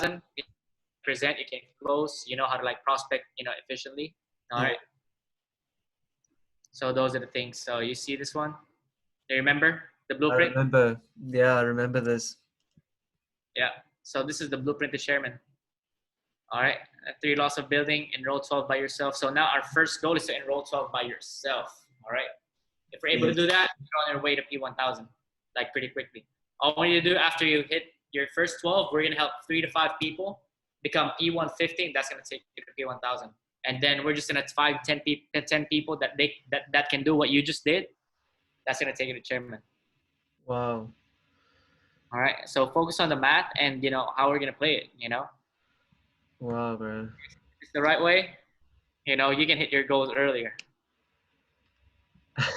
you present, you can close, you know how to like prospect, you know, efficiently. All right. So those are the things. So you see this one? Do you remember the I blueprint? remember. Yeah, I remember this. Yeah. So this is the blueprint to Sherman. All right. 3 laws of building, enroll 12 by yourself. So now our first goal is to enroll 12 by yourself. All right. If we're able to do that, you're on your way to P1000, like pretty quickly. All we need to do after you hit your first 12, we're gonna help 3 to 5 people become P150. That's gonna take you to P1000. And then we're just gonna 10 people that can do what you just did. That's gonna take you to chairman. Wow. All right. So focus on the math and you know how we're gonna play it. You know, Wow, bro. it's the right way. You know, you can hit your goals earlier.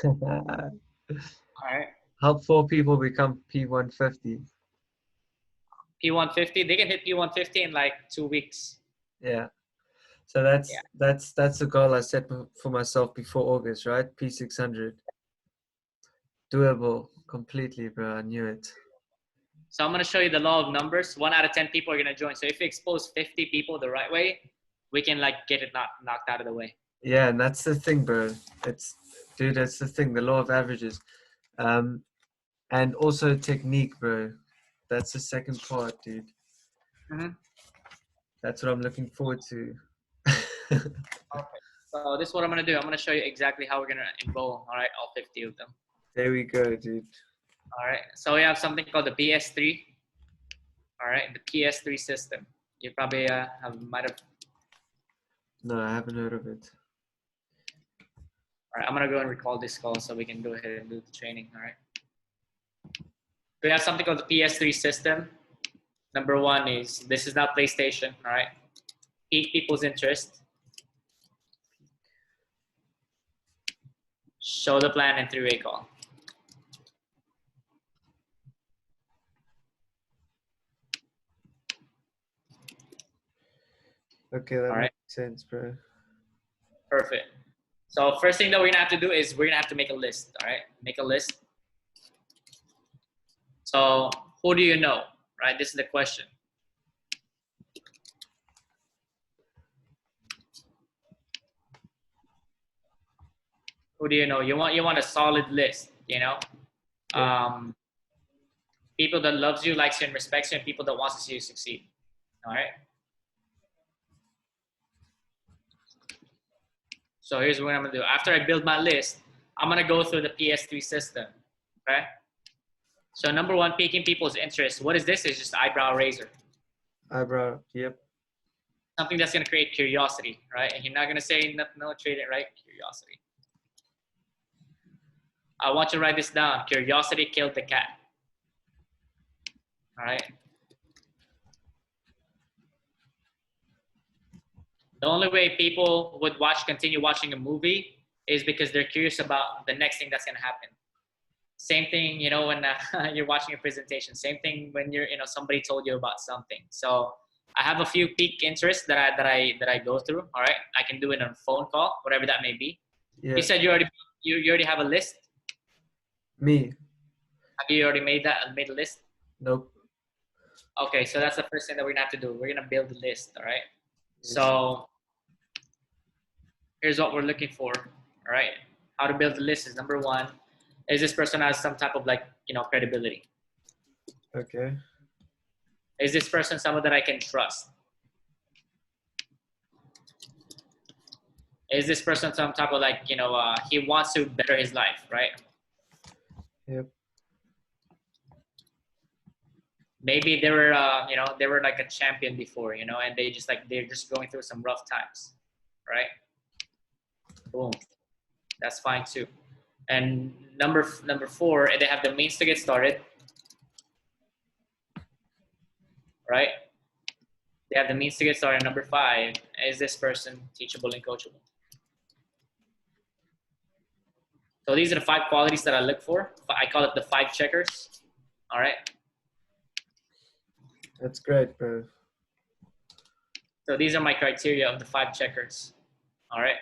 All right. Help 4 people become P150. P150. They can hit P150 in like 2 weeks. Yeah. So that's the goal I set for myself before August, right? P600. Doable completely, bro. I knew it. So I'm going to show you the law of numbers. 1 out of 10 people are going to join. So if we expose 50 people the right way, we can like get it knocked out of the way. Yeah, and that's the thing, bro. Dude, that's the thing. The law of averages, and also technique, bro. That's the second part, dude. Mm-hmm. That's what I'm looking forward to. Okay. So this is what I'm going to do. I'm going to show you exactly how we're going to enroll. All right, all 50 of them. There we go, dude. All right. So we have something called the PS3. All right, the PS3 system. You probably might have. No, I haven't heard of it. All right, I'm gonna go and recall this call so we can go ahead and do the training. All right. We have something called the PS3 system. Number 1 is this is not PlayStation. All right. Pique people's interest. Show the plan and 3-way call. Okay, that makes sense, bro. Perfect. So first thing that we're gonna have to do is we're gonna have to make a list. All right, make a list. So who do you know? Right, this is the question. Who do you know? You want a solid list. You know, people that loves you, likes you, and respects you, and people that wants to see you succeed. All right. So here's what I'm gonna do. After I build my list, I'm gonna go through the PS3 system. Okay. So number 1, piquing people's interest. What is this? It's just eyebrow raiser. Eyebrow. Yep. Something that's gonna create curiosity, right? And you're not gonna say no, trade it, right? Curiosity. I want you to write this down. Curiosity killed the cat. All right. The only way people would continue watching a movie is because they're curious about the next thing that's gonna happen. Same thing, you know, when you're watching a presentation. Same thing when somebody told you about something. So I have a few peak interests that I go through. All right, I can do it on a phone call, whatever that may be. Yeah. You said you already have a list. Me. Have you already made a list? Nope. Okay, so that's the first thing that we're gonna have to do. We're gonna build a list. All right. So here's what we're looking for. All right. How to build the list is number 1. Is this person has some type of credibility? Okay. Is this person someone that I can trust? Is this person some type of he wants to better his life, right? Yep. Maybe they were like a champion before, and they're just going through some rough times, right? Boom. That's fine too. And number 4, they have the means to get started, right? They have the means to get started. Number 5, is this person teachable and coachable? So these are the 5 qualities that I look for. I call it the 5 checkers. All right. That's great, bro. So these are my criteria of the 5 checkers. All right.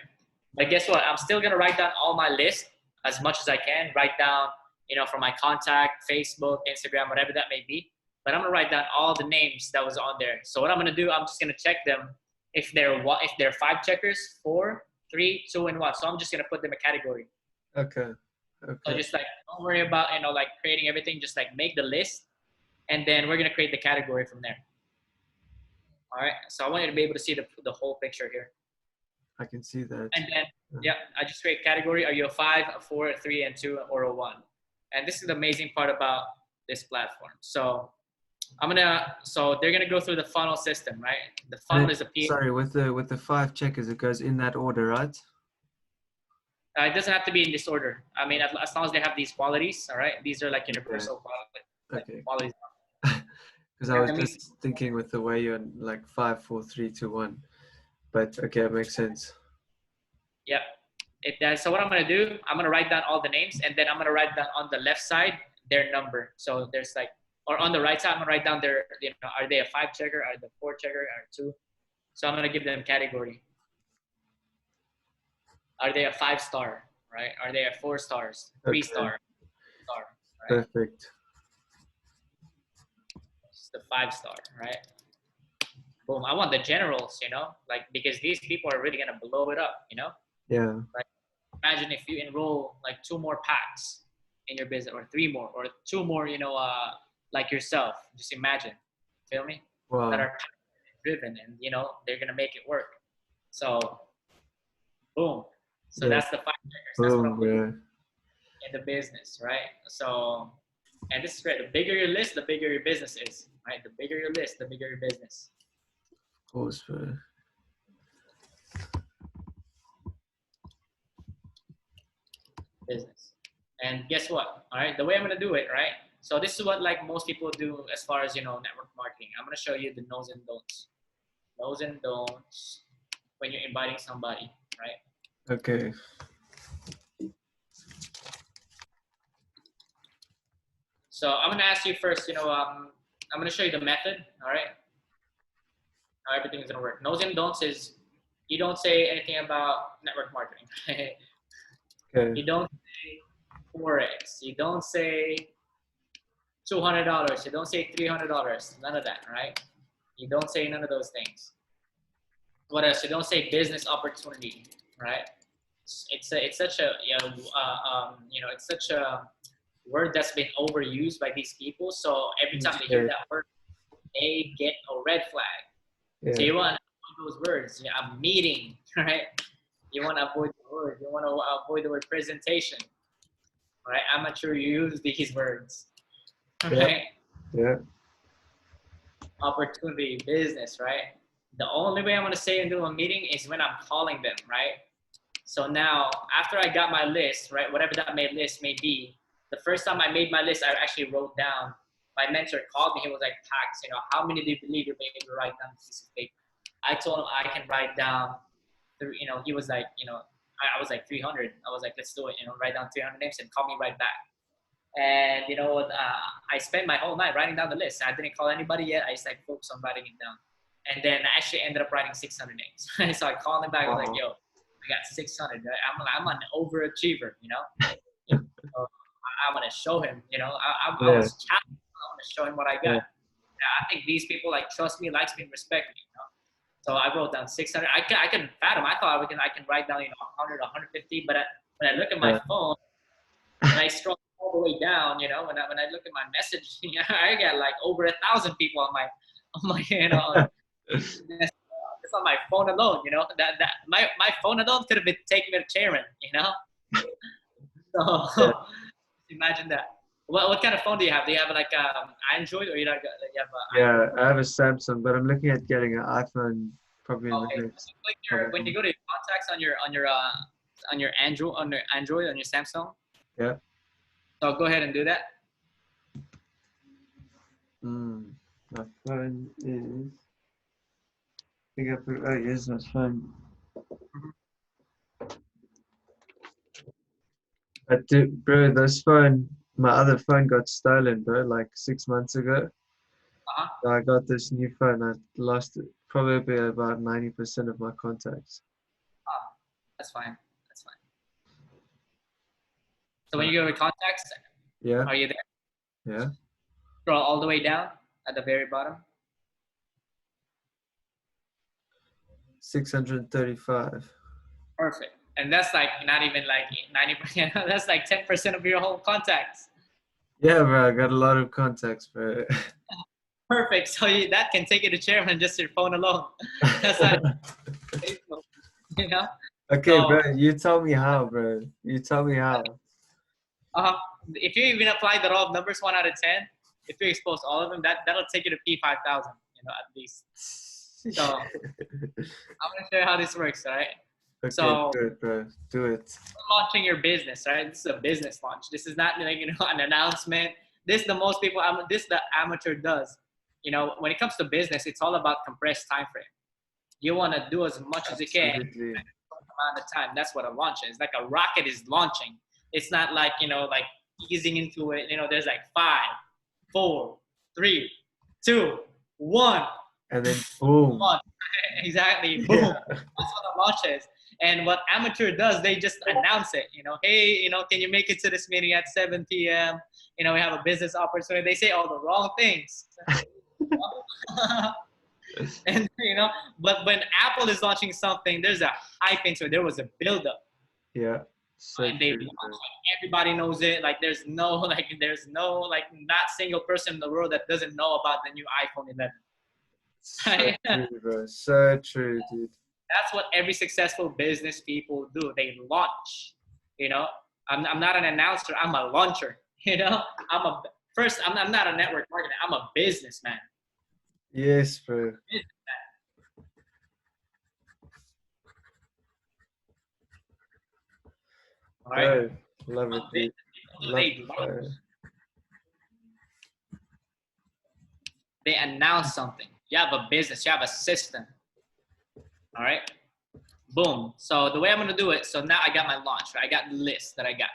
But guess what? I'm still gonna write down all my list as much as I can. Write down, from my contact, Facebook, Instagram, whatever that may be. but I'm gonna write down all the names that was on there. So what I'm gonna do, I'm just gonna check them if they're 5 checkers, 4, 3, 2, and 1. So I'm just gonna put them a category. Okay. So Okay. just like don't worry about like creating everything. Just like make the list, and then we're gonna create the category from there. All right. So I want you to be able to see the whole picture here. I can see that. And then yeah, I just create category. Are you a 5, a 4, a 3, and 2, or a 1? And this is the amazing part about this platform. So so they're gonna go through the funnel system, right? The funnel is a P. Sorry, with the 5 checkers, it goes in that order, right? It doesn't have to be in this order. I mean, as long as they have these qualities, all right. These are like universal Okay. qualities. Because I was just thinking with the way you're like 5, 4, 3, 2, 1. But okay, it makes sense. Yep. It does. So what I'm gonna do, I'm gonna write down all the names, and then I'm gonna write down on the left side their number. So there's like, or on the right side, I'm gonna write down their, are they a 5 checker, are they 4 checker, or 2? So I'm gonna give them category. Are they a 5-star, right? Are they a 4 stars, 3-star, star, right? Perfect. It's the 5-star, right? Boom. I want the generals, like, because these people are really gonna blow it up, Yeah. Like, imagine if you enroll like 2 more packs in your business, or 3 more, or 2 more, like yourself. Just imagine, feel me? Wow. That are driven, and they're gonna make it work. So, boom. So Yeah. that's the 5 checkers. That's what I'm Boom, doing in the business, right? So, and this is great. The bigger your list, the bigger your business is, right? The bigger your list, the bigger your business. Of course, bro. Business. And guess what? All right, the way I'm gonna do it, right? So this is what like most people do as far as network marketing. I'm gonna show you the do's and don'ts. Do's and don'ts when you're inviting somebody, right? Okay. So I'm gonna ask you first. I'm gonna show you the method. All right, how everything is gonna work. Do's and don'ts is you don't say anything about network marketing. Okay. You don't say forex. You don't say $200. You don't say $300. None of that, right? You don't say none of those things. What else? You don't say business opportunity, right? It's such a it's such a word that's been overused by these people. So every time they hear that word, they get a red flag. Yeah. So you want to avoid those words. A meeting, right? You want to avoid the word. You want to avoid the word presentation, right? I'm not sure you use these words, right? Yeah. Opportunity, business, right? The only way I'm going to say and do a meeting is when I'm calling them, right? So now, after I got my list, right, whatever that list may be, the first time I made my list, I actually wrote down. My mentor called me. He was like, Pax, how many do you believe you'll be able to write down this piece of paper? I told him I can write down, he was like, I was like 300. I was like, let's do it, write down 300 names and call me right back. And I spent my whole night writing down the list. I didn't call anybody yet. I just like focused on writing it down. And then I actually ended up writing 600 names. So I called him back. I was like, yo, I got 600. I'm an overachiever, So I'm going to show him, I was challenged. I want to show him what I got. I think these people like trust me, likes me, and respect me, So I wrote down 600. I couldn't fathom. I thought I can write down, 100, 150. But when I look at my phone, and I scroll all the way down, when I look at my message, I got like over 1,000 people on my it's on my phone alone, that my phone alone could have been taking a chairman, So imagine that. What kind of phone do you have? Do you have like Android, or you have I have a Samsung, but I'm looking at getting an iPhone probably in the next. When you go to your contacts on your Android on your Samsung. Yeah. So go ahead and do that. My phone is. I think I put. Oh, here's my phone. But bro, this phone, my other phone got stolen, bro, like 6 months ago. So I got this new phone. I lost it, probably about 90% of my contacts. That's fine. That's fine. So when you go to contacts, yeah, are you there? yeah. Scroll all the way down at the very bottom? 635. Perfect. And that's like not even like 90%. That's like 10% of your whole contacts. Yeah, bro, I got a lot of contacts, bro. Perfect. So that can take you to chairman just your phone alone. That's not Facebook, you know. Okay, So bro, you tell me how, bro. You tell me how. if you even apply the law of numbers 1 out of 10, if you expose all of them, that'll take you to P 5,000, at least. So I'm gonna show you how this works, all right? Okay, So do it, bro. Do it. launching your business, right? This is a business launch. This is not like an announcement. This is the most people. This the amateur does. When it comes to business, it's all about compressed time frame. You want to do as much as you can in Absolutely. a short amount of time. That's what a launch is. Like a rocket is launching. It's not like like easing into it. There's like 5, 4, 3, 2, 1. And then boom. Exactly. Boom. Yeah. That's what a launch is. And what amateur does, they just announce it. Hey, can you make it to this meeting at 7 p.m.? We have a business opportunity. They say all the wrong things. And but when Apple is launching something, there's a hype into it. There was a buildup. Yeah. So And they true, launch, everybody knows it. Like there's no not single person in the world that doesn't know about the new iPhone 11. so true, bro. So true, dude. That's what every successful business people do. They launch. I'm not an announcer. I'm a launcher. I'm not a network marketer. I'm a businessman. Yes, bro. All right. Bro, love it, dude. Love They it, launch. bro. They announce something. You have a business. You have a system. All right. Boom. So the way I'm gonna do it. So now I got my launch. Right? I got the list that I got.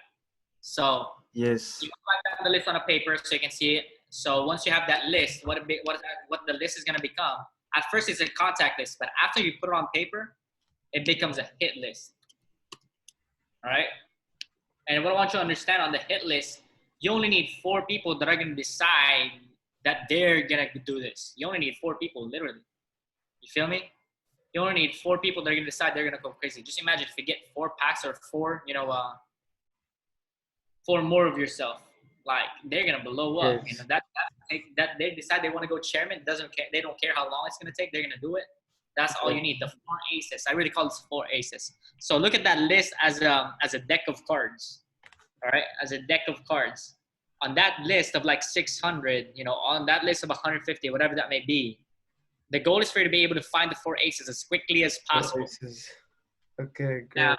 So Yes. you can write down the list on a paper so you can see it. So once you have that list, what the list is gonna become? At first, it's a contact list, but after you put it on paper, it becomes a hit list. All right. And what I want you to understand on the hit list, you only need 4 people that are gonna decide that they're gonna do this. You only need 4 people, literally. You feel me? You only need 4 people that are gonna decide they're gonna go crazy. Just imagine if you get 4 packs or 4, 4 more of yourself, like they're gonna blow up. Yes. That they decide they want to go chairman. Doesn't care. They don't care how long it's gonna take. They're gonna do it. That's all you need. The 4 aces. I really call this 4 aces. So look at that list as a deck of cards. All right, as a deck of cards. On that list of like 600, on that list of 150, whatever that may be, the goal is for you to be able to find the 4 aces as quickly as possible. Okay, great. Now,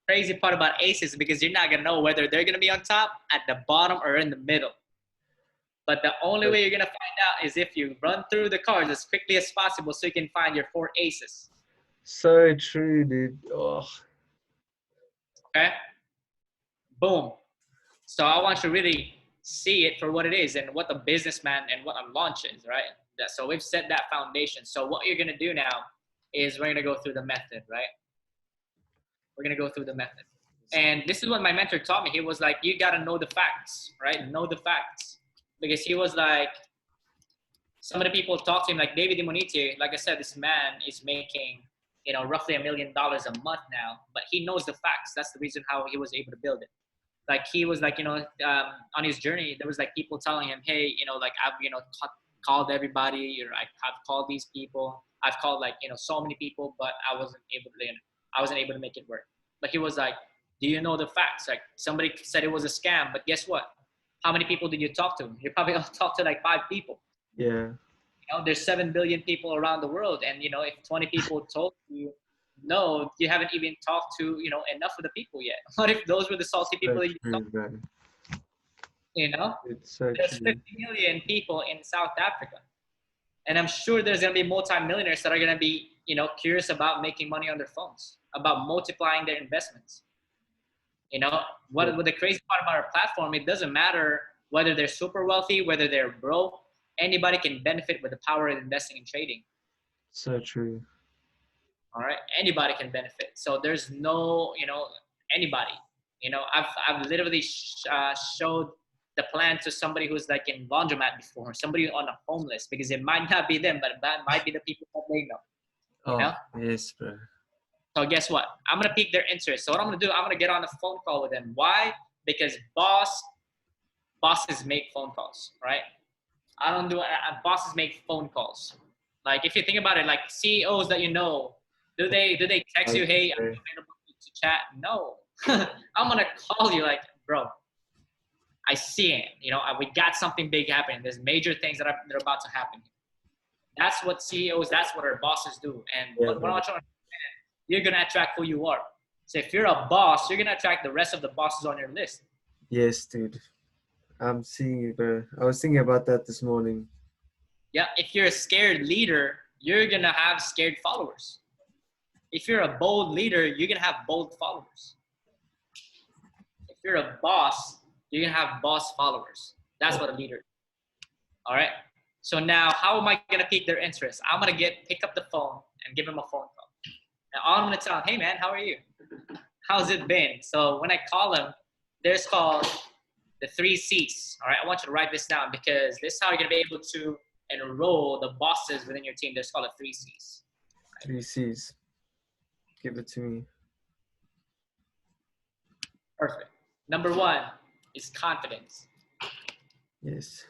crazy part about aces is because you're not gonna know whether they're gonna be on top, at the bottom, or in the middle. But the only way you're gonna find out is if you run through the cards as quickly as possible, so you can find your 4 aces. So true, dude. Oh. Okay. Boom. So I want you to really see it for what it is and what a businessman and what a launch is, right? So we've set that foundation. So what you're gonna do now is we're gonna go through the method, right? We're gonna go through the method. And this is what my mentor taught me. He was like, you gotta know the facts, right? Know the facts. Because he was like, some of the people talk to him, like David Dimonite, like I said, this man is making, roughly $1 million a month now, but he knows the facts. That's the reason how he was able to build it. Like he was like, on his journey, there was like people telling him, hey, like I've, called everybody, or I've called these people. I've called like, so many people, but I wasn't able to make it work. But he was like, do you know the facts? Like somebody said it was a scam, but guess what? How many people did you talk to? You probably talked to like 5 people. Yeah. There's 7 billion people around the world. And, if 20 people told you, no, you haven't even talked to, enough of the people yet. What if those were the salty people that you talked to? It's so There's true. 50 million people in South Africa. And I'm sure there's going to be multimillionaires that are going to be, curious about making money on their phones, about multiplying their investments. What the crazy part about our platform, it doesn't matter whether they're super wealthy, whether they're broke, anybody can benefit with the power of investing and trading. So true. All right. Anybody can benefit. So there's no, anybody, I've literally showed the plan to somebody who's like in laundromat before, somebody on a homeless, because it might not be them, but that might be the people that they know. You know? Yes, bro. So guess what? I'm gonna pique their interest. So what I'm gonna do, I'm gonna get on a phone call with them. Why? Because bosses make phone calls, right? I don't do bosses make phone calls. Like if you think about it, like CEOs that you know, do they text you, hey, I'm available to chat? No. I'm gonna call you like, bro, I see it. You know, we got something big happening. There's major things that are about to happen. That's what CEOs, that's what our bosses do. And what I want you to understand, you're gonna attract who you are. So if you're a boss, you're gonna attract the rest of the bosses on your list. Yes, dude. I'm seeing you, bro. I was thinking about that this morning. Yeah, if you're a scared leader, you're gonna have scared followers. If you're a bold leader, you're gonna have bold followers. If you're a boss, you're gonna have boss followers. That's what a leader is. All right. So now, how am I gonna pique their interest? I'm gonna pick up the phone and give them a phone call. And all I'm gonna tell them, hey man, how are you? How's it been? So when I call them, there's called the 3 C's. All right. I want you to write this down because this is how you're gonna be able to enroll the bosses within your team. There's called a 3 C's. Right? 3 C's. Give it to me. Perfect. Number 1 is confidence. Yes.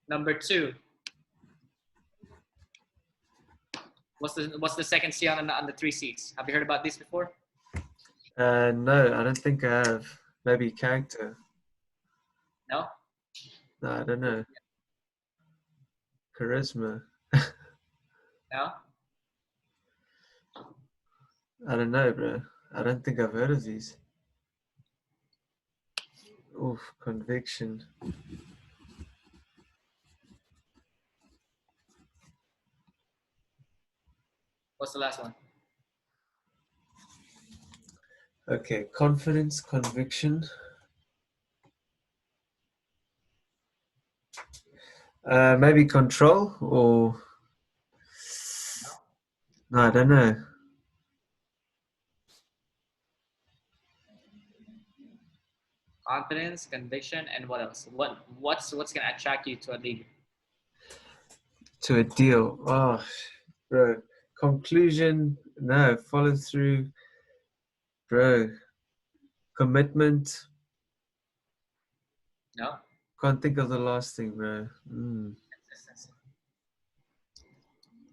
Number 2, what's the second C on the 3 C's? Have you heard about this before? No, I don't think I have. Maybe character. No? No, I don't know. Charisma. No? I don't know, bro. I don't think I've heard of these. Oof, conviction. What's the last one? Okay, confidence, conviction. Maybe control or no, I don't know. Confidence, conviction, and what else? What's gonna attract you to a leader? To a deal. Oh, bro. Conclusion. No, follow through. Bro. Commitment. No? Can't think of the last thing, bro. Consistency.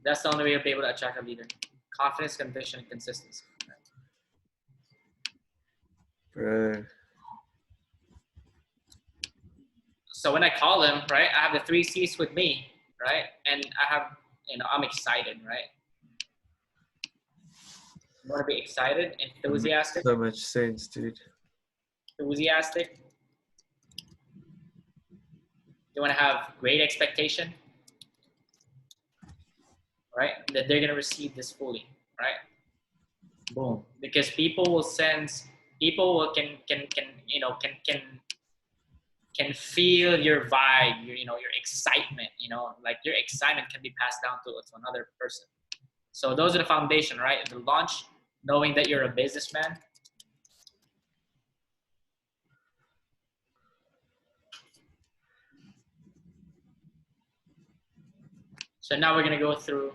That's the only way you'll be able to attract a leader. Confidence, conviction, and consistency. Bro. So when I call them, right, I have the 3 C's with me, right? And I have, I'm excited, right? You want to be excited, enthusiastic, So much sense, dude. enthusiastic. You want to have great expectation, right? That they're gonna receive this fully, right? Boom. Because people will sense, people will can feel your vibe, your excitement. Like your excitement can be passed down to another person. So those are the foundation, right? The launch, knowing that you're a businessman. So now we're gonna go through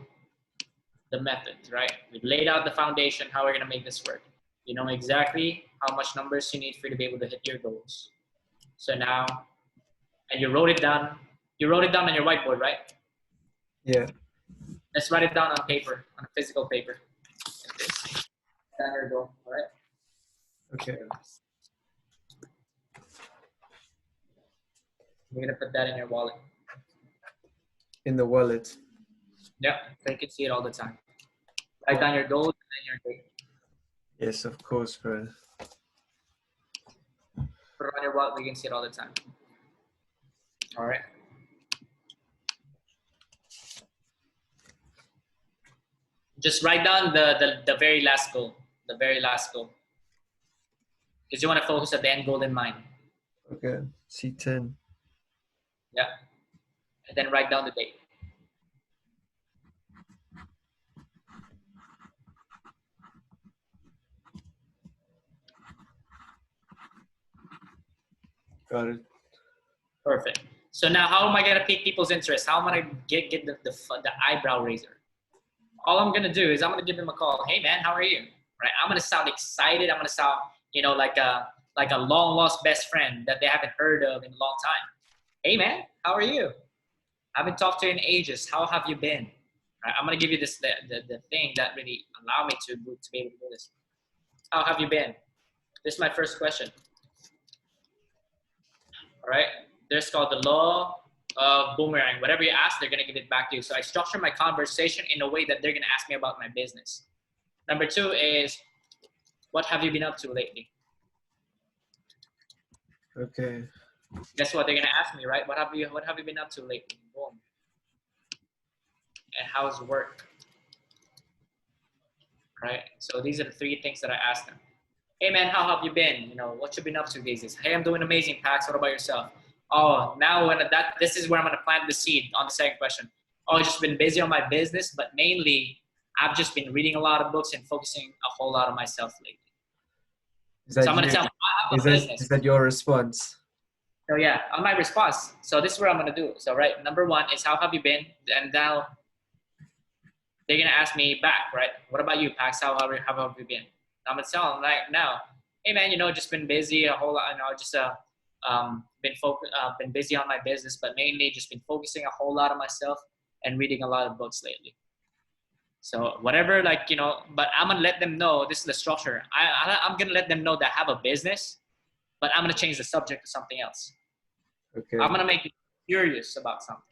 the methods, right? We've laid out the foundation, how we're gonna make this work. You know exactly how much numbers you need for you to be able to hit your goals. So now, and you wrote it down. You wrote it down on your whiteboard, right? Yeah. Let's write it down on paper, on a physical paper. Like this. Down your goal, all right? Okay. You're gonna put that in your wallet. In the wallet. Yeah, so you can see it all the time. Write down your goals and your date. Yes, of course, bro. Put it on your wallet, you can see it all the time. All right. Just write down the very last goal. The very last goal. Because you want to focus at the end goal in mind. Okay. C10. Yeah. And then write down the date. Got it. So now how am I going to pique people's interest? How am I going to get the eyebrow raiser? All I'm going to do is I'm going to give them a call. Hey man, how are you? Right? I'm going to sound excited. I'm going to sound, you know, like a long lost best friend that they haven't heard of in a long time. Hey man, how are you? I haven't talked to you in ages. How have you been? Right? I'm going to give you this, the thing that really allowed me to be able to do this. How have you been? This is my first question. All right. There's called the law of boomerang. Whatever you ask, they're going to give it back to you. So I structure my conversation in a way that they're going to ask me about my business. Number 2 is, what have you been up to lately? Okay. Guess what they're going to ask me, right? What have you been up to lately? Boom. And how's work? Right? So these are the 3 things that I ask them. Hey man, how have you been? You know, what you been up to these days? Hey, I'm doing amazing, Pax. What about yourself? Oh, now this is where I'm gonna plant the seed on the second question. Oh, I've just been busy on my business, but mainly I've just been reading a lot of books and focusing a whole lot on myself lately. So I'm gonna tell them I have a business. Is that your response? So yeah, on my response. So this is what I'm gonna do. So right, number 1 is how have you been? And now they're gonna ask me back, right? What about you, Pax? How have you been? I'm gonna tell them like now, hey man, you know, just been busy a whole lot. You know, just been busy on my business, but mainly just been focusing a whole lot on myself and reading a lot of books lately. So whatever, like, you know, but I'm gonna let them know this is the structure. I'm gonna let them know that I have a business, but I'm gonna change the subject to something else. Okay. I'm gonna make them curious about something,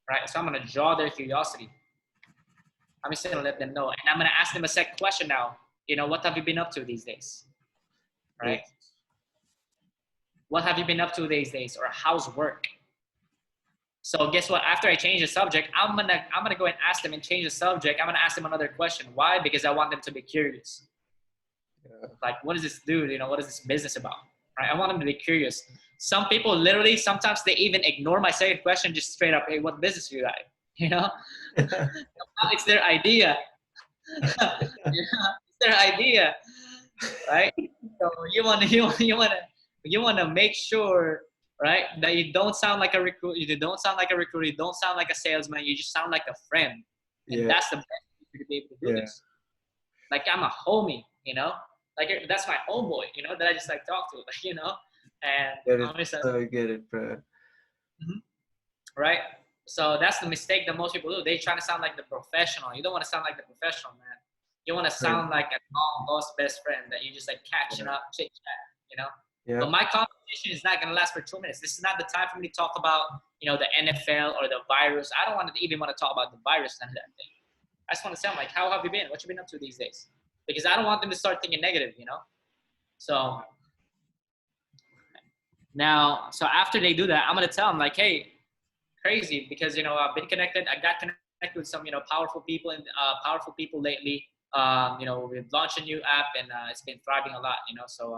right? So I'm gonna draw their curiosity. I'm just gonna let them know, and I'm gonna ask them a second question now. You know, what have you been up to these days? Right? Yes. What have you been up to these days? Or how's work? So guess what? After I change the subject, I'm gonna go and ask them and change the subject. I'm gonna ask them another question. Why? Because I want them to be curious. Yeah. Like, what does this do? You know, what is this business about? Right? I want them to be curious. Some people literally, sometimes they even ignore my second question, just straight up, hey, what business do you like? You know? It's their idea. Their idea, right? So you want to make sure, right, that you don't sound like a recruiter. You don't sound like a recruiter. You don't sound like a salesman. You just sound like a friend. And that's the best way to be able to do this. Like I'm a homie, you know. Like that's my homeboy, you know, that I just like talk to, you know. And I get it, bro. Mm-hmm. Right. So that's the mistake that most people do. They try to sound like the professional. You don't want to sound like the professional, man. You want to sound like a long lost best friend that you just like catching up, chit chat, you know? Yeah. But my conversation is not going to last for 2 minutes. This is not the time for me to talk about, you know, the NFL or the virus. I don't want to even want to talk about the virus, none of that thing. I just want to sound like, how have you been? What you been up to these days? Because I don't want them to start thinking negative, you know? So now, so after they do that, I'm going to tell them like, hey, crazy, because, you know, I've been connected. I got connected with some, you know, powerful people lately. You know, we've launched a new app and it's been thriving a lot, you know, so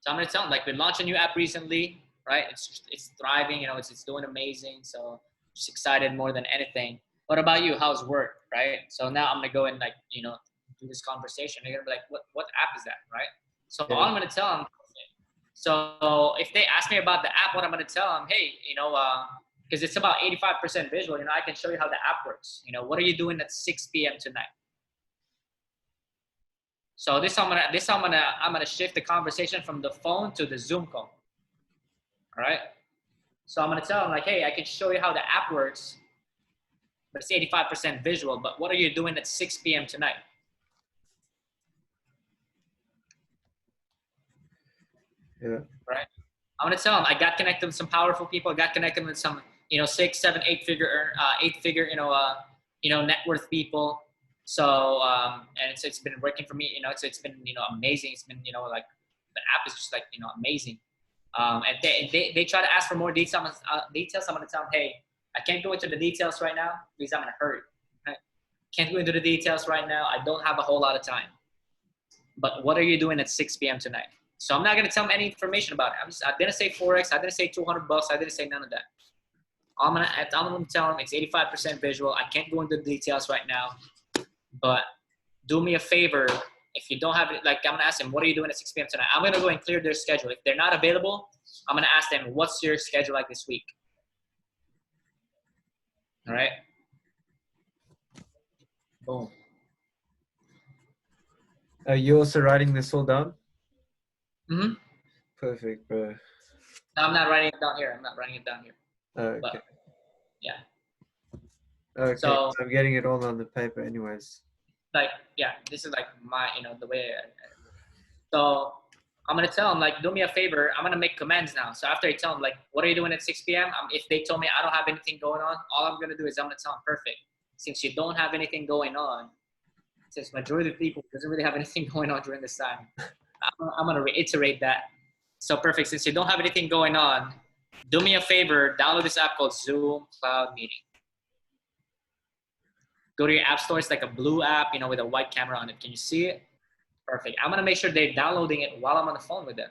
I'm going to tell them, like, we launched a new app recently, right? It's thriving, you know, it's doing amazing. So just excited more than anything. What about you? How's work, right? So now I'm going to go and, like, you know, do this conversation. They're going to be like, what app is that, right? So all I'm going to tell them, so if they ask me about the app, what I'm going to tell them, hey, you know, because it's about 85% visual, you know, I can show you how the app works. You know, what are you doing at 6 p.m. tonight? So I'm gonna shift the conversation from the phone to the Zoom call. All right. So I'm gonna tell them like, hey, I can show you how the app works, but it's 85% visual. But what are you doing at 6 p.m. tonight? Yeah. Right. I'm gonna tell them I got connected with some powerful people. I got connected with some, you know, 6, 7, 8 figure, you know, net worth people. So and it's been working for me. You know, it's been, you know, amazing. It's been, you know, like the app is just like, you know, amazing. And they try to ask for more details. I'm gonna tell them, hey, I can't go into the details right now because I'm in a hurry. Right? Can't go into the details right now. I don't have a whole lot of time. But what are you doing at 6 p.m. tonight? So I'm not going to tell them any information about it. I didn't say Forex. I didn't say $200. I didn't say none of that. I'm going to tell them it's 85% visual. I can't go into the details right now. But do me a favor. If you don't have it, like, I'm going to ask them, what are you doing at 6 p.m. tonight? I'm going to go and clear their schedule. If they're not available, I'm gonna ask them, what's your schedule like this week? All right. Boom. Are you also writing this all down? Mm-hmm. Perfect, bro. No, I'm not writing it down here. I'm not writing it down here. Oh, okay. But yeah. Okay, So I'm getting it all on the paper anyways. like, yeah, this is like my, the way so I'm gonna tell them, like, do me a favor. I'm gonna make commands now. So after I tell them, like, what are you doing at 6 p.m.? If they told me I don't have anything going on, all I'm gonna do is I'm gonna tell them, perfect. Since you don't have anything going on, since majority of people doesn't really have anything going on during this time, I'm gonna reiterate that. So perfect. Since you don't have anything going on, do me a favor. Download this app called Zoom Cloud Meeting. Go to your app store. It's like a blue app, with a white camera on it. Can you see it? Perfect. I'm gonna make sure they're downloading it while I'm on the phone with them.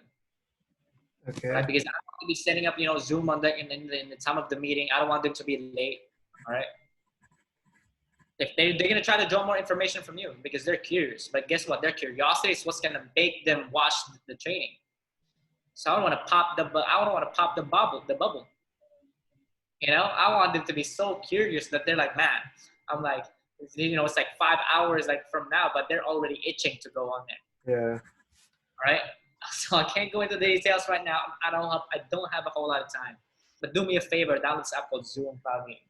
Okay. Right? Because I don't want to be setting up, Zoom on in the time of the meeting. I don't want them to be late. All right. If they're gonna try to draw more information from you because they're curious. But guess what? Their curiosity is what's gonna make them watch the training. So I don't want to pop the bubble. I want them to be so curious that they're like, man, I'm like, it's like 5 hours like from now, but they're already itching to go on there. Yeah. All right. So I can't go into the details right now. I don't have a whole lot of time. But do me a favor, download this app called Zoom Cloud Meeting.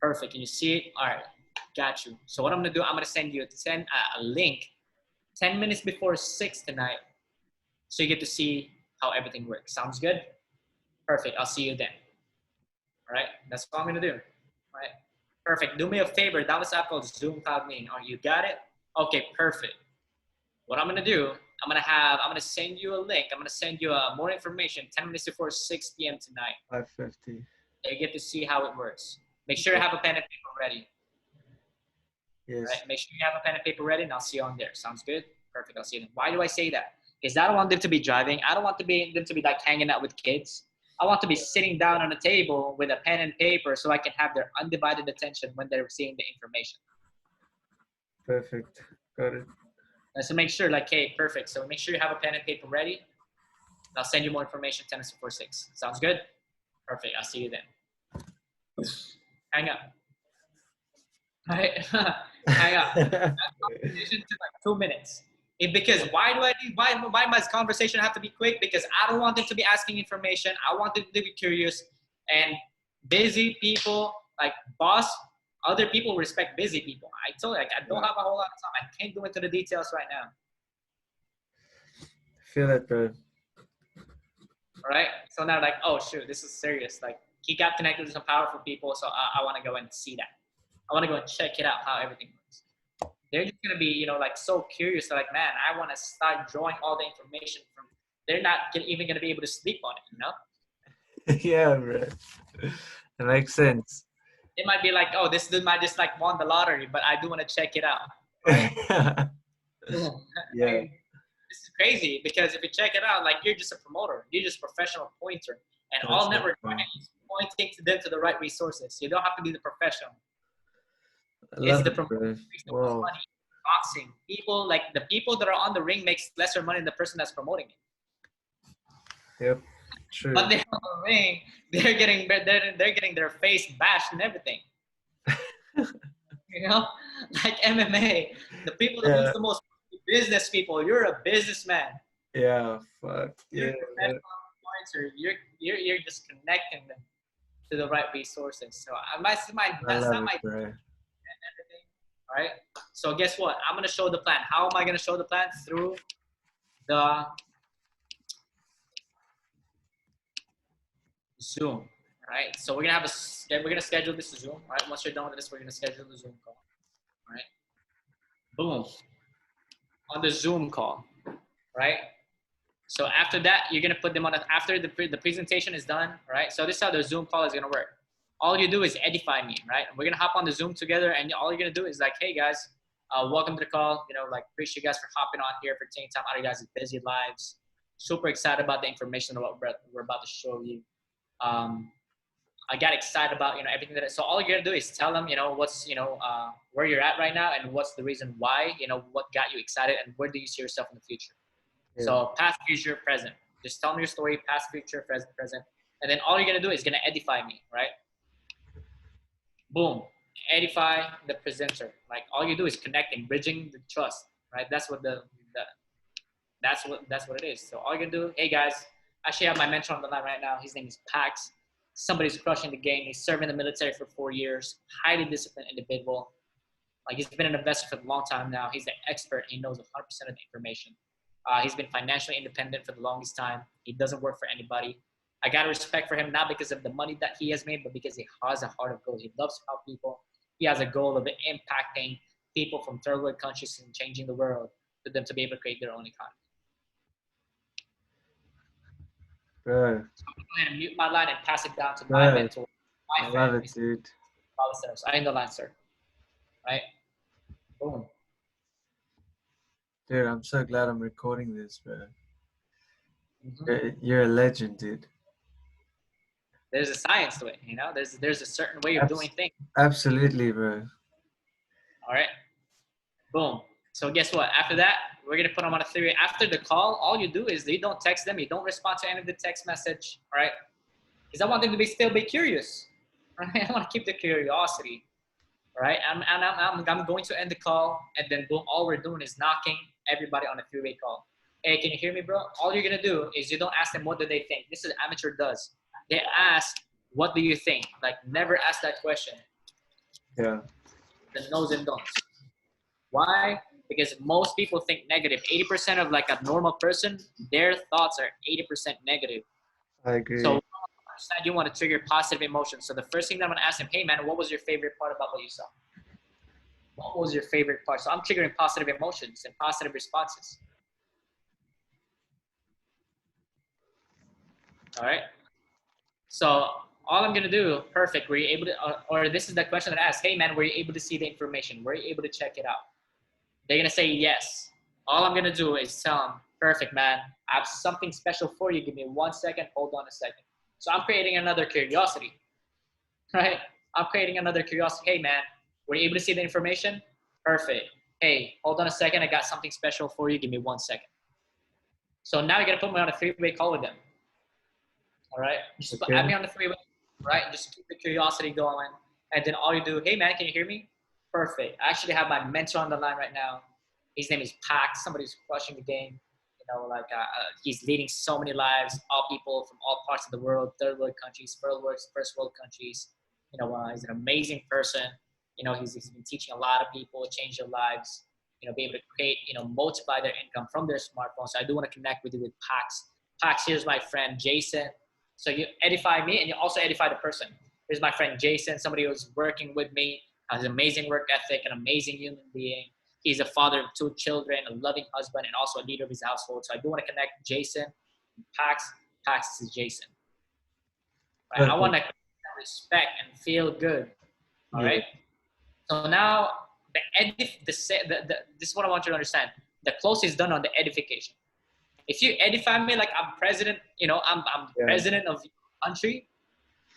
Perfect. Can you see it? All right. Got you. So what I'm gonna do, I'm gonna send you a link 10 minutes before 6 tonight, so you get to see how everything works. Sounds good? Perfect. I'll see you then. All right. That's what I'm gonna do. All right. Perfect. Do me a favor. Download this app called Zoom Cloud Meeting. Oh, you got it? Okay. Perfect. What I'm gonna do, I'm gonna send you a link. I'm gonna send you more information 10 minutes before 6 p.m. tonight. 5:50. You get to see how it works. Make sure you have a pen and paper ready. Yes. Right? Make sure you have a pen and paper ready, and I'll see you on there. Sounds good? Perfect. I'll see you then. Why do I say that? Because I don't want them to be driving. I don't want them to be like hanging out with kids. I want to be sitting down on a table with a pen and paper so I can have their undivided attention when they're seeing the information. Perfect. Got it. So make sure, like, hey, perfect. So make sure you have a pen and paper ready. I'll send you more information 10 minutes before 6. Sounds good? Perfect. I'll see you then. Hang up. All right? Hang up. That conversation took like 2 minutes. Because why must this conversation have to be quick? Because I don't want them to be asking information. I want them to be curious. And busy people, like boss, other people respect busy people. I told you, like, I don't have a whole lot of time. I can't go into the details right now. Feel it, bro. All right. So now, like, oh shoot, this is serious. Like, he got connected with some powerful people, so I want to go and see that. I want to go and check it out, how everything works. They're just gonna be, like, so curious. They're like, man, I want to start drawing all the information from. They're not even gonna be able to sleep on it, Yeah, bro. It makes sense. It might be like, oh, this dude might just like won the lottery, but I do want to check it out. Right? Yeah. I mean, this is crazy because if you check it out, like, you're just a promoter, you're just a professional pointer, and That's all network right. marketing is pointing to them to the right resources. You don't have to be the professional. I love It's the it, bro. wow. Money. Boxing people, like the people that are on the ring makes lesser money than the person that's promoting it. Yep. True. But they're on the ring, they're getting their face bashed and everything. Like MMA, the people that lose the most, business people. You're a businessman. Yeah. Fuck. You're pointer. You're just connecting them to the right resources. So that's not my bro. and everything. All right. So guess what? I'm gonna show the plan. How am I gonna show the plan? Through the Zoom. All right. So we're gonna schedule this Zoom. All right. Once you're done with this, we're gonna schedule the Zoom call. All right. Boom. On the Zoom call. Right. So after that, you're gonna put them on after the presentation is done. Right. So this is how the Zoom call is gonna work. All you do is edify me, right? We're gonna hop on the Zoom together, and all you're gonna do is like, hey guys, welcome to the call. Like, appreciate you guys for hopping on here, for taking time out of your guys' busy lives. Super excited about the information that we're about to show you. I got excited about everything so all you're gonna do is tell them what's where you're at right now and what's the reason why, what got you excited and where do you see yourself in the future. So past, future, present. Just tell me your story, past, future, present. And then all you're gonna do is gonna edify me, right? Boom, edify the presenter. Like all you do is connecting, bridging the trust, right? That's what that's what it is. So all you can do, hey guys, I actually have my mentor on the line right now. His name is Pax. Somebody's crushing the game. He's serving the military for 4 years. Highly disciplined individual. Like he's been an investor for a long time now. He's an expert. He knows 100% of the information. He's been financially independent for the longest time. He doesn't work for anybody. I got respect for him, not because of the money that he has made, but because he has a heart of gold. He loves to help people. He has a goal of impacting people from third world countries and changing the world for them to be able to create their own economy. Bro. So I'm going to mute my line and pass it down to my mentor, my I friend. love it, dude. I in the line, sir. Right? Boom. Dude, I'm so glad I'm recording this, bro. Mm-hmm. You're a legend, dude. There's a science to it, you know? There's a certain way of doing things. Absolutely, bro. All right. Boom. So guess what? After that, we're gonna put them on a theory. After the call, all you do is you don't text them, you don't respond to any of the text message, all right? Because I want them to still be curious, right? I want to keep the curiosity, all right? I'm going to end the call, and then boom, all we're doing is knocking everybody on a three-way call. Hey, can you hear me, bro? All you're gonna do is you don't ask them what do they think. This is amateur does. They ask, what do you think? Like never ask that question. Yeah. The no's and don'ts. Why? Because most people think negative. 80% of like a normal person, their thoughts are 80% negative. I agree. So you want to trigger positive emotions. So the first thing that I'm gonna ask him, hey man, what was your favorite part about what you saw? What was your favorite part? So I'm triggering positive emotions and positive responses. All right. So all I'm gonna do, perfect. Were you able to, or this is the question that I asked, hey man, were you able to see the information? Were you able to check it out? They're gonna say yes. All I'm gonna do is tell them, perfect, man. I have something special for you. Give me 1 second. Hold on a second. So I'm creating another curiosity, right? I'm creating another curiosity. Hey, man, were you able to see the information? Perfect. Hey, hold on a second. I got something special for you. Give me 1 second. So now you're gonna put me on a three-way call with them. All right. Just add me on the three-way, right? Just keep the curiosity going. And then all you do, hey, man, can you hear me? Perfect. I actually have my mentor on the line right now. His name is Pax. Somebody's crushing the game. You know, like he's leading so many lives, all people from all parts of the world, third world countries, first world countries. You know, he's an amazing person. You know, he's been teaching a lot of people, change their lives. You know, be able to create, you know, multiply their income from their smartphone. So I do want to connect with you with Pax. Pax, here's my friend Jason. So you edify me and you also edify the person. Here's my friend Jason, somebody who's working with me, has an amazing work ethic, an amazing human being. He's a father of 2 children, a loving husband, and also a leader of his household. So I do want to connect Jason and Pax. Pax is Jason. Right? I want to respect and feel good. All right. So now this is what I want you to understand. The closest is done on the edification. If you edify me like I'm president, you know, I'm president of the country,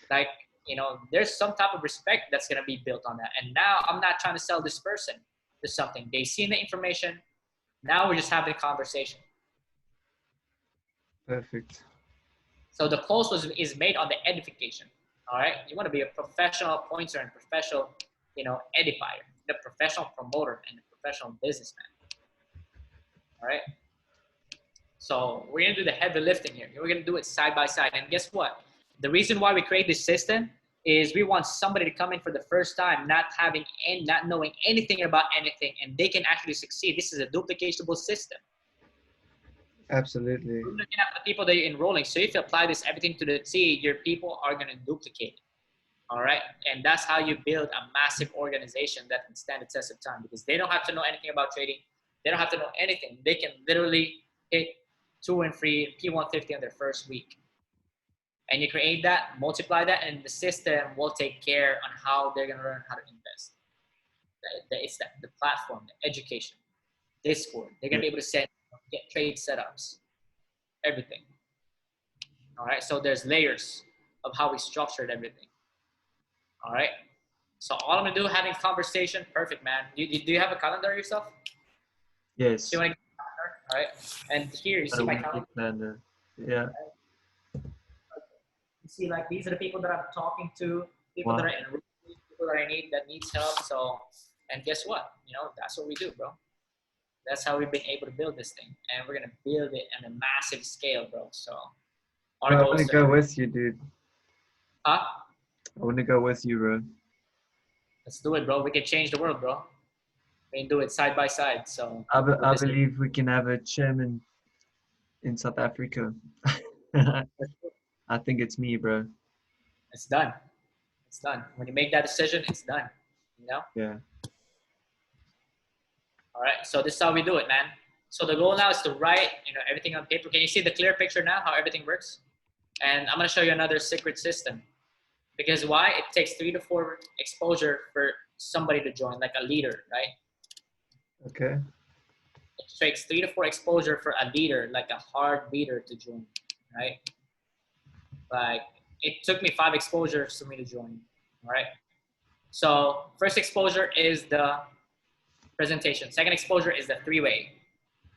like, you know, there's some type of respect that's going to be built on that. And now I'm not trying to sell this person to something. They've seen the information. Now we're just having a conversation. Perfect. So the close is made on the edification. All right. You want to be a professional pointer and professional, you know, edifier, the professional promoter and the professional businessman. All right. So we're going to do the heavy lifting here. We're going to do it side by side. And guess what? The reason why we create this system is we want somebody to come in for the first time, not knowing anything about anything, and they can actually succeed. This is a duplicatable system. Absolutely. You're looking at the people that you're enrolling. So if you apply this everything to the T, your people are going to duplicate it. All right. And that's how you build a massive organization that can stand the test of time, because they don't have to know anything about trading. They don't have to know anything. They can literally hit 2 and 3 P150 on their first week. And you create that, multiply that, and the system will take care on how they're going to learn how to invest. It's the platform, the education, Discord. They're going to be able to get trade setups, everything. All right. So there's layers of how we structured everything. All right. So all I'm going to do, having conversation. Perfect, man. Do you have a calendar yourself? Yes. Do you want to get a calendar? All right. And here you see my calendar. Yeah. You see, like these are the people that I'm talking to, people that Wow. are in people that I need that needs help. So, and guess what? You know, that's what we do, bro. That's how we've been able to build this thing, and we're gonna build it on a massive scale, bro. So our Bro, I goal want is to to, go with you, dude. huh? I want to go with you, bro. Let's do it, bro. We can change the world, bro. We can do it side by side. So with I this, believe we can have a chairman in South Africa. I think it's me, bro. it's done. It's done. When you make that decision, it's done. You know. Yeah. All right. So this is how we do it, man. So the goal now is to write, you know, everything on paper. Can you see the clear picture now? How everything works? And I'm gonna show you another secret system. Because why? It takes 3 to 4 exposure for somebody to join, like a leader, right? Okay. It takes 3 to 4 exposure for a leader, like a hard leader to join, right? Like it took me 5 exposures for me to join, all right? So first exposure is the presentation. Second exposure is the three-way.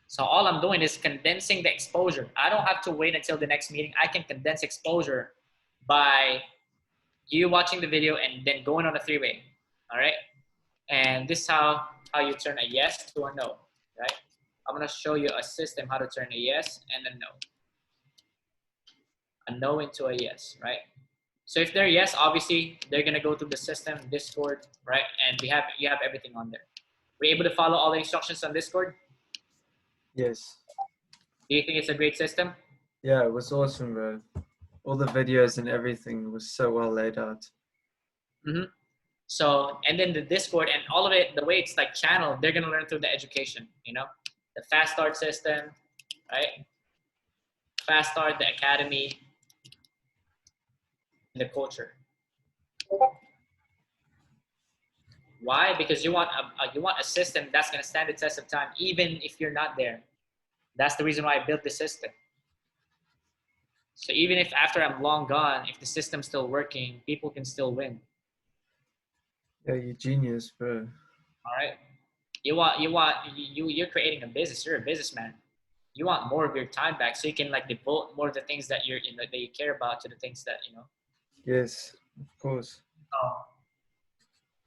So all I'm doing is condensing the exposure. I don't have to wait until the next meeting. I can condense exposure by you watching the video and then going on a three-way, all right? And this is how you turn a yes to a no, right? I'm gonna show you a system how to turn a yes and a no into a yes, right? So if they're yes, obviously they're gonna go through the system, Discord, right? And you have everything on there. Were you able to follow all the instructions on Discord? Yes. Do you think it's a great system? Yeah, it was awesome, bro. All the videos and everything was so well laid out. Mm-hmm. So, and then the Discord and all of it, the way it's like channeled, they're gonna learn through the education, you know, the fast start system, right? Fast start, the academy, the culture. Why? Because you want a system that's gonna stand the test of time, even if you're not there. That's the reason why I built the system. So even if after I'm long gone, if the system's still working, people can still win. Yeah, you genius, bro. All right. You're creating a business. You're a businessman. You want more of your time back, so you can like devote more of the things that that you care about to the things that you know. Yes, of course. Oh,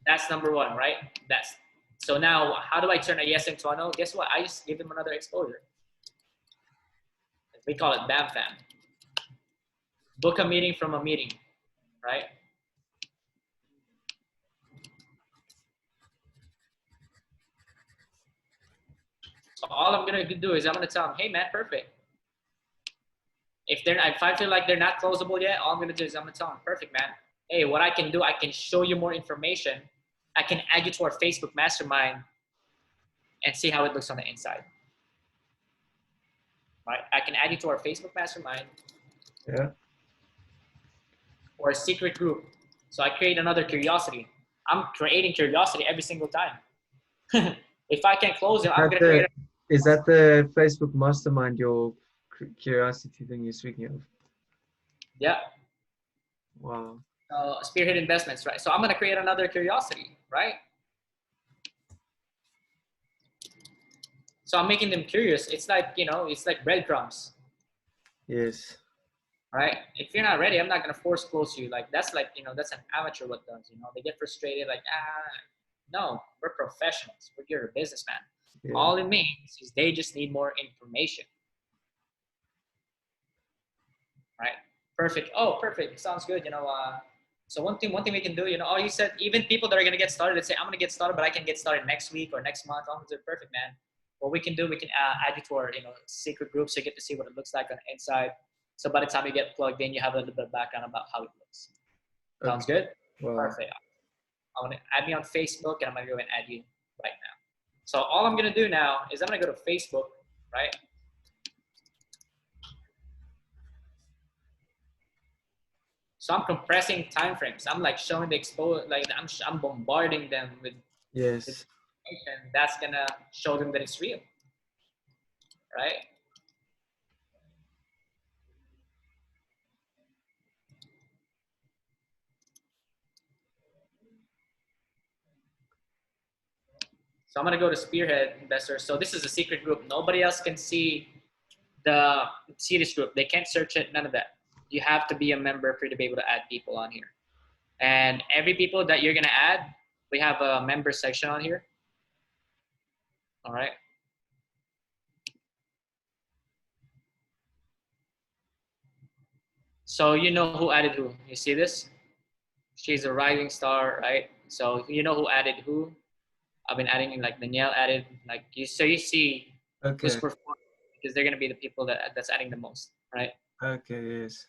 that's number one, right? That's so now. How do I turn a yes into a no? Guess what? I just give them another exposure. We call it BAM fam. Book a meeting from a meeting, right? So all I'm gonna do is I'm gonna tell them, hey man, perfect. If I feel like they're not closable yet, all I'm gonna do is I'm gonna tell them, perfect, man. Hey, what I can do, I can show you more information. I can add you to our Facebook mastermind and see how it looks on the inside. Right? I can add you to our Facebook mastermind Yeah. or a secret group. So I create another curiosity. I'm creating curiosity every single time. If I can close it, I'm gonna create. Is that the Facebook mastermind, your curiosity thing you're speaking of? Yeah. Wow. Spearhead investments, right? So I'm gonna create another curiosity, right? So I'm making them curious. It's like, you know, it's like breadcrumbs, Yes. right? If you're not ready, I'm not gonna force close you. Like that's like, you know, that's an amateur what does, you know, they get frustrated, like, no, we're professionals. You're a businessman. Yeah. All it means is they just need more information. Right? Perfect. Oh, perfect. Sounds good. You know, so one thing we can do, you know, oh, you said even people that are gonna get started, let's say I'm gonna get started, but I can get started next week or next month. Oh, perfect, man. What we can do, we can add you to our, you know, secret group so you get to see what it looks like on the inside. So by the time you get plugged in, you have a little bit of background about how it looks. Sounds good? Wow. Perfect. I'm gonna add me on Facebook and I'm gonna go and add you right now. So all I'm gonna do now is I'm gonna go to Facebook, right? So I'm compressing timeframes. I'm like showing the expose, like I'm bombarding them with Yes. information that's gonna show them that it's real, right? So I'm gonna go to Spearhead Investors. So this is a secret group. Nobody else can see the see this group. They can't search it. None of that. You have to be a member for you to be able to add people on here. And every people that you're gonna add, we have a member section on here. All right. So you know who added who. You see this? She's a rising star, right? So you know who added who. I've been adding like Danielle added, like you. So you see who's Okay. performing because they're gonna be the people that's adding the most, right? Okay. Yes.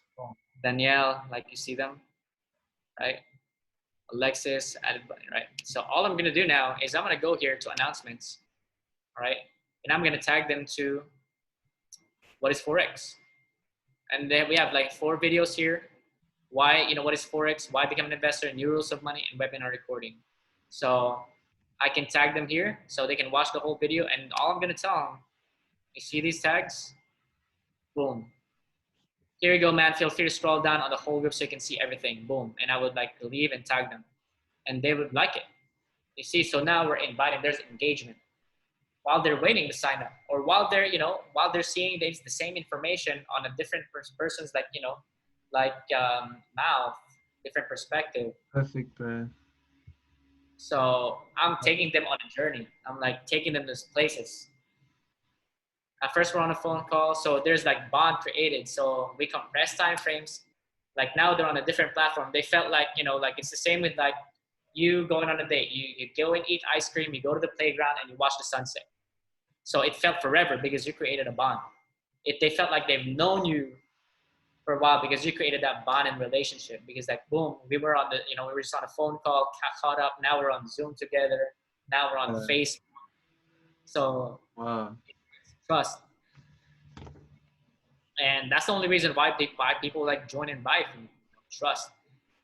Danielle, like you see them, right? Alexis added button, right? So all I'm gonna do now is I'm gonna go here to announcements, all right? And I'm gonna tag them to what is Forex. And then we have like 4 videos here. Why, what is Forex, why become an investor, new rules of money, and webinar recording. So I can tag them here so they can watch the whole video. And all I'm gonna tell them, you see these tags? Boom. Here you go, man. Feel free to scroll down on the whole group so you can see everything. Boom. And I would like leave and tag them. And they would like it. You see, so now we're inviting, there's engagement. While they're waiting to sign up, or while they're, while they're seeing the same information on a different person's, mouth, different perspective. Perfect, bro. So I'm taking them on a journey. I'm like taking them to places. At first we're on a phone call, so there's like bond created. So we compress time frames. Like now they're on a different platform. They felt like, like it's the same with like you going on a date. You go and eat ice cream, you go to the playground and you watch the sunset. So it felt forever because you created a bond. They felt like they've known you for a while because you created that bond and relationship. Because like boom, we were on the, we were just on a phone call, caught up. Now we're on Zoom together. Now we're on Facebook. So wow, trust, and that's the only reason why people like join and buy from you. Trust.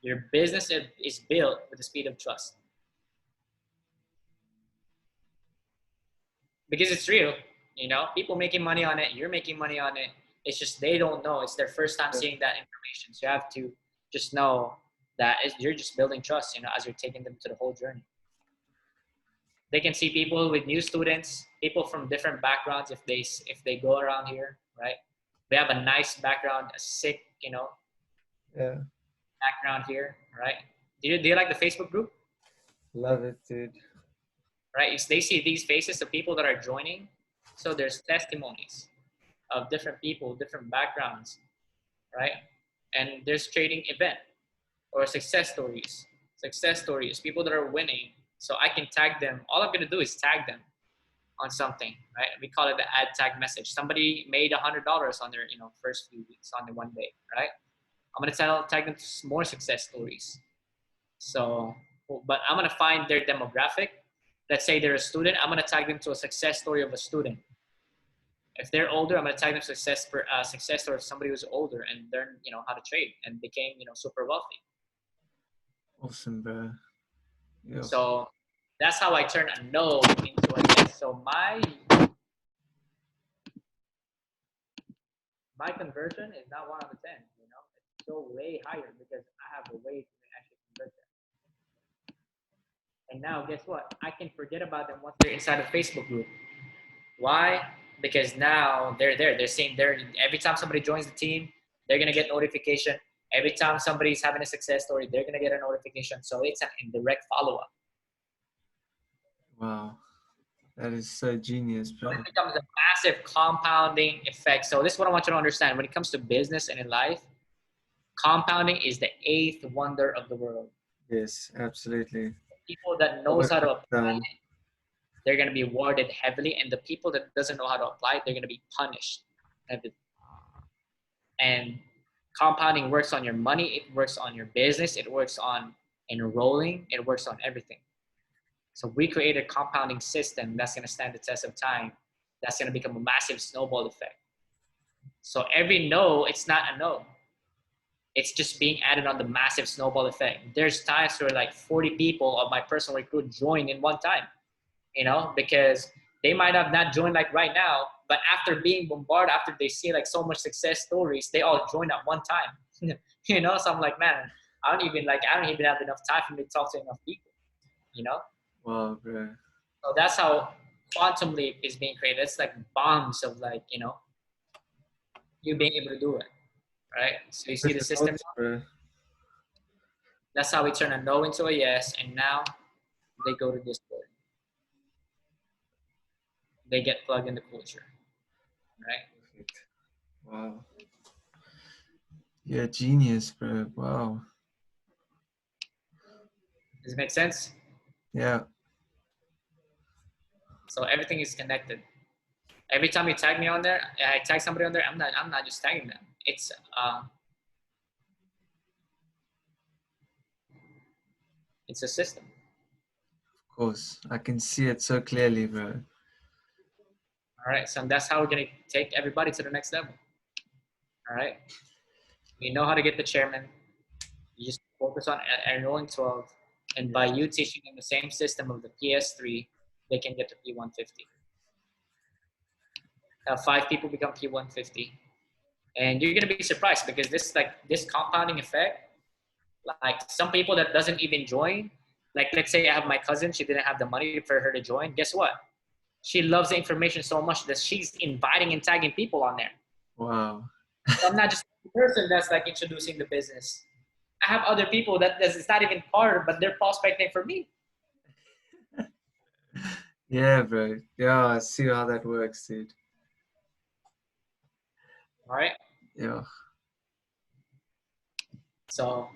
Your business is built with the speed of trust because it's real. People making money on it. You're making money on it. It's just they don't know. It's their first time seeing that information. So you have to just know that you're just building trust, as you're taking them to the whole journey. They can see people with new students, people from different backgrounds if they go around here, right? We have a nice background, a sick, yeah, background here, right? Do you like the Facebook group? love it, dude. Right? They see these faces of people that are joining. So there's testimonies of different people, different backgrounds, right? And there's trading event or success stories. Success stories, people that are winning. So I can tag them. All I'm gonna do is tag them on something, right? We call it the ad tag message. Somebody made $100 on their, first few weeks on the one day, right? I'm gonna tag them to more success stories. So, but I'm gonna find their demographic. Let's say they're a student. I'm gonna tag them to a success story of a student. If they're older, I'm gonna tag them success story of somebody who's older and learned, how to trade and became, super wealthy. Awesome, bro. Yeah. So that's how I turn a no into a yes. So my conversion is not 1 out of 10. It's still way higher because I have a way to actually convert them. And now, guess what? I can forget about them once they're inside a Facebook group. Why? Because now they're there. They're seeing every time somebody joins the team, they're gonna get notification. Every time somebody's having a success story, they're gonna get a notification. So it's an indirect follow-up. Wow, that is so genius, bro. So it becomes a massive compounding effect. So this is what I want you to understand. When it comes to business and in life, compounding is the 8th wonder of the world. Yes, absolutely. People that knows how to apply it, they're going to be rewarded heavily, and the people that doesn't know how to apply it, they're going to be punished heavily. And compounding works on your money, it works on your business, it works on enrolling, it works on everything. So we create a compounding system that's going to stand the test of time. That's going to become a massive snowball effect. So every no, it's not a no. It's just being added on the massive snowball effect. There's times where like 40 people of my personal recruit join in one time, because they might have not joined like right now, but after being bombarded, after they see like so much success stories, they all join at one time. So I'm like, man, I don't even have enough time for me to talk to enough people, Wow, bro. So that's how Quantum Leap is being created. It's like bombs of you being able to do it, right? So you see the What's the system. thoughts, bro? That's how we turn a no into a yes, and now they go to Discord. They get plugged into culture, right? Perfect. Wow. Yeah, genius, bro. Wow. Does it make sense? Yeah. So everything is connected. Every time you tag me on there, I tag somebody on there. I'm not just tagging them. It's a system. Of course. I can see it so clearly, bro. All right. So that's how we're gonna take everybody to the next level. All right. You know how to get the chairman. You just focus on enrolling 12, and by you teaching them the same system of the PS3, they can get to P150. 5 people become P150, and you're gonna be surprised because this compounding effect. Like some people that doesn't even join, like let's say I have my cousin, she didn't have the money for her to join. Guess what? She loves the information so much that she's inviting and tagging people on there. Wow. So I'm not just the person that's like introducing the business. I have other people that it's not even part, but they're prospecting for me. Yeah, bro. Yeah, I see how that works, dude. All right. Yeah. So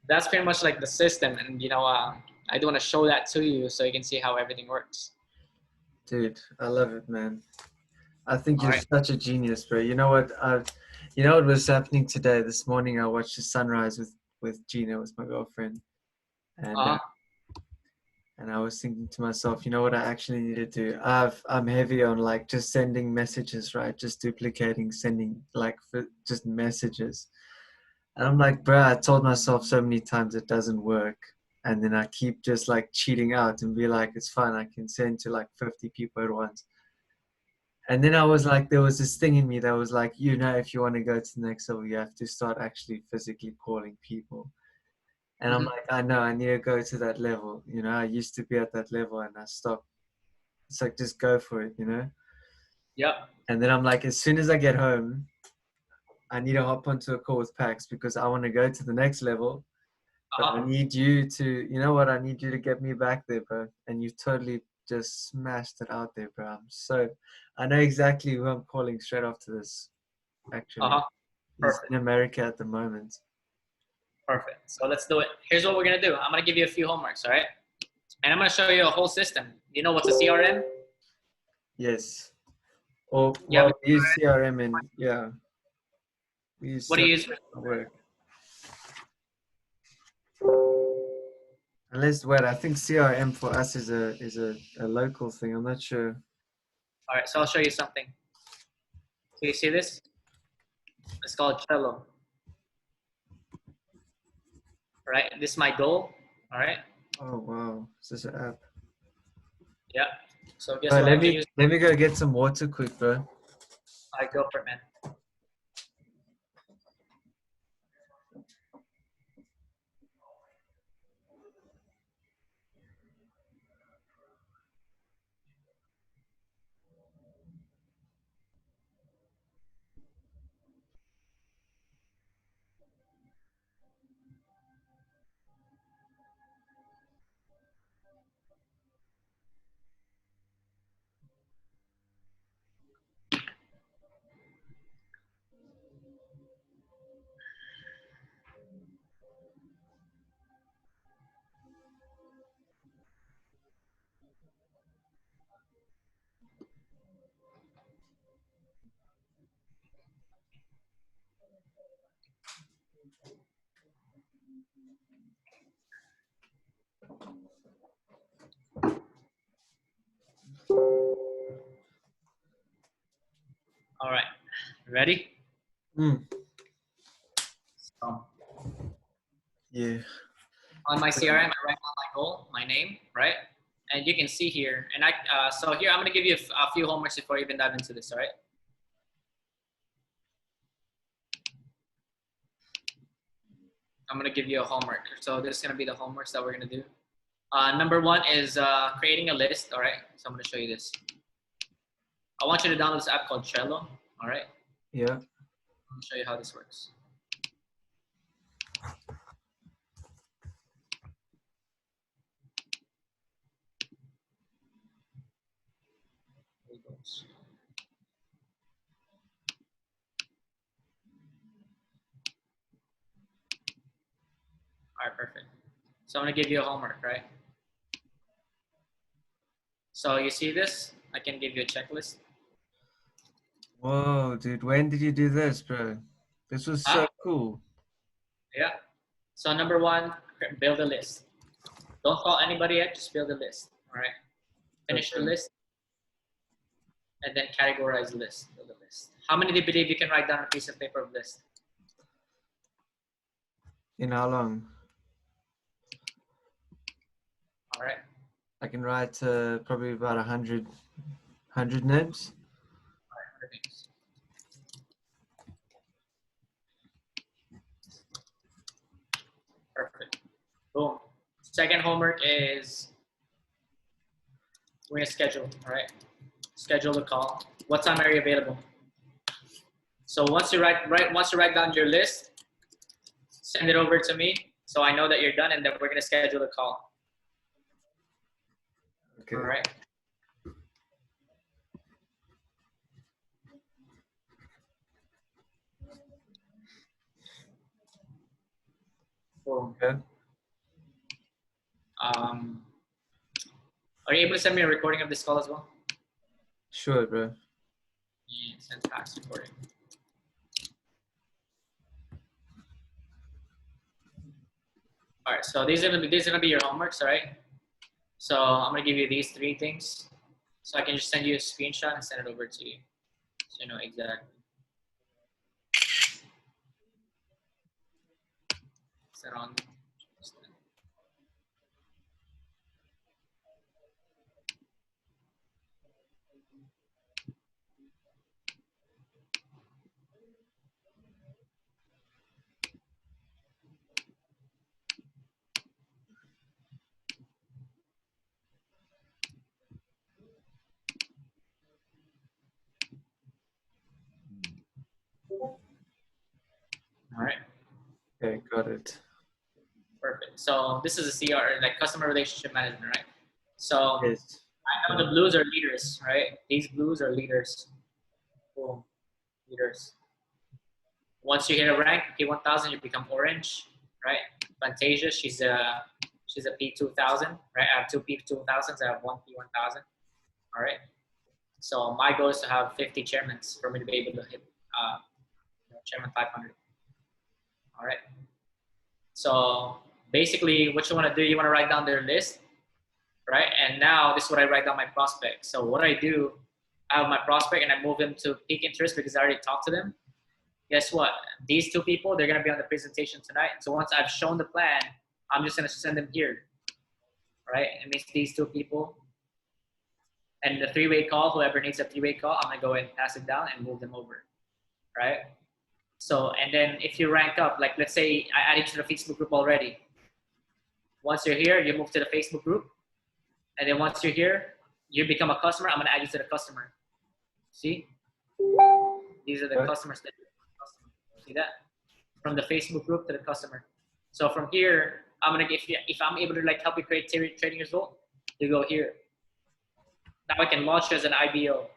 that's pretty much like the system, and I do want to show that to you so you can see how everything works. Dude, I love it, man. I think All you're right. such a genius, bro. You know what? You know what was happening today? This morning, I watched the sunrise with Gina, with my girlfriend, and Uh-huh. and I was thinking to myself, you know what I actually need to do? I'm heavy on like just sending messages, right? Just duplicating, sending like just messages. And I'm like, bro, I told myself so many times it doesn't work. And then I keep just like cheating out and be like, it's fine. I can send to like 50 people at once. And then I was like, there was this thing in me that was like, if you want to go to the next level, you have to start actually physically calling people. And I'm Mm-hmm. like, I know I need to go to that level. I used to be at that level and I stopped. It's like, just go for it. Yep. And then I'm like, as soon as I get home, I need to hop onto a call with Pax because I want to go to the next level. But I Uh-huh. need you to, you know what? I need you to get me back there, bro. And you totally just smashed it out there, bro. I know exactly who I'm calling straight after this, actually. Uh-huh. He's Perfect. in America at the moment. Perfect. So let's do it. Here's what we're gonna do. I'm gonna give you a few homeworks, all right? And I'm gonna show you a whole system. You know what's a CRM? Yes. Or, You have well, we use CRM and, yeah, we use what do CRM you use? for work. Unless, wait, I think CRM for us is a local thing. I'm not sure. All right, so I'll show you something. So you see this? It's called Trello. All right, this is my goal. All right. Oh, wow. Is this an app? Yeah. So guess Right, what? I let can me use. let me go get some water quick, bro. I go for it, man. All right. Ready? Mm, So yeah. on my CRM, I write down my goal, my name, right? And you can see here, and so here I'm gonna give you a few homeworks before you even dive into this. All right. I'm gonna give you a homework. So this is gonna be the homeworks that we're gonna do. Number one is creating a list. All right. So I'm gonna show you this. I want you to download this app called Trello. All right. Yeah. Let me show you how this works. There it goes. All right, perfect. So I'm gonna give you a homework, right? So you see this? I can give you a checklist. Whoa, dude, when did you do this, bro? This was so cool. Yeah. So number one, build a list. Don't call anybody yet, just build a list. All right. Finish the Okay. list and then categorize the list. Build a list. How many do you believe you can write down on a piece of paper of list? In how long? All right. I can write probably about 100 names. All right. 100 names. Perfect. Boom. Second homework is we're gonna schedule. All right. Schedule the call. What time are you available? So once you write down your list, send it over to me so I know that you're done, and then we're gonna schedule a call. Okay. All right. Boom. Okay. Are you able to send me a recording of this call as well? Sure, bro. Yeah, send fax recording. All right, so these are gonna be your homeworks, all right? So I'm gonna give you these three things. So I can just send you a screenshot and send it over to you, so you know exactly. Set on. All right. Okay, got it. Perfect. So this is a CR, like customer relationship management, right? So Yes. I know the blues are leaders, right? These blues are leaders. Boom, leaders. Once you hit a rank, P1000, you become orange, right? Fantasia, she's a P2000, right? I have two P2000s. I have one P1000. All right. So my goal is to have 50 chairmans for me to be able to hit chairman 500. All right. So basically, what you want to do, you want to write down their list, right? And now this is what I write down my prospect. So what I do, I have my prospect and I move them to peak interest because I already talked to them. Guess what? These two people, they're going to be on the presentation tonight. So once I've shown the plan, I'm just going to send them here, right? It means these two people. And the three-way call, whoever needs a three-way call, I'm going to go and pass it down and move them over, right? So, and then if you rank up, like let's say I added you to the Facebook group already. Once you're here, you move to the Facebook group. And then once you're here, you become a customer. I'm going to add you to the customer. See? These are the customers. See that? From the Facebook group to the customer. So from here, I'm going to, if I'm able to like help you create trading result, you go here. Now I can launch you as an IBO,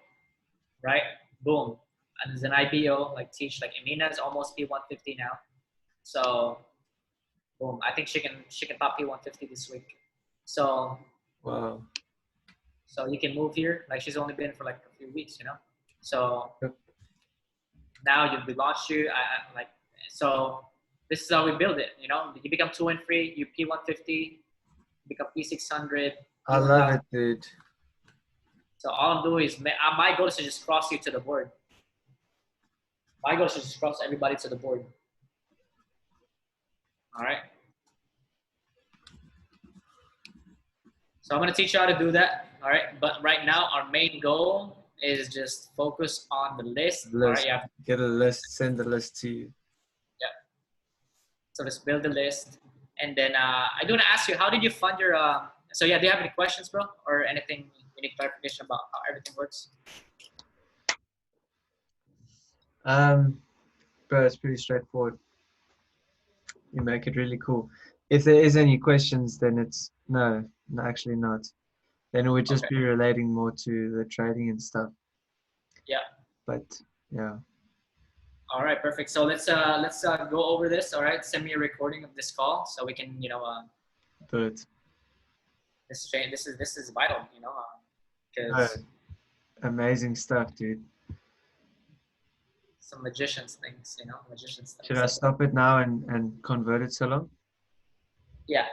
right? Boom. And as an IBO, like teach, like Amina is almost P150 now. So boom, I think she can top P150 this week. So wow. So you can move here. Like she's only been for like a few weeks, you know. So now you've launched you. Like so. This is how we build it. You know, you become 2 and 3. You P150, become P600. I love it, dude. So all I'm doing is my goal is to just cross you to the board. My goal is to just cross everybody to the board. All right. So I'm going to teach you how to do that. All right. But right now, our main goal is just focus on the list. All right. Yeah. Get a list, send the list to you. Yeah. So let's build the list. And then I do want to ask you, how did you fund your, so yeah, do you have any questions, bro? Or anything you need clarification about how everything works? Bro, it's pretty straightforward. You make it really cool. If there is any questions, then it's no, actually not. Then it would just be relating more to the trading and stuff. Yeah. But yeah. All right, perfect. So let's go over this. All right, send me a recording of this call so we can Do it. This is vital, because amazing stuff, dude. some magicians things, magicians things. Should I stop it now and convert it so long? Yeah.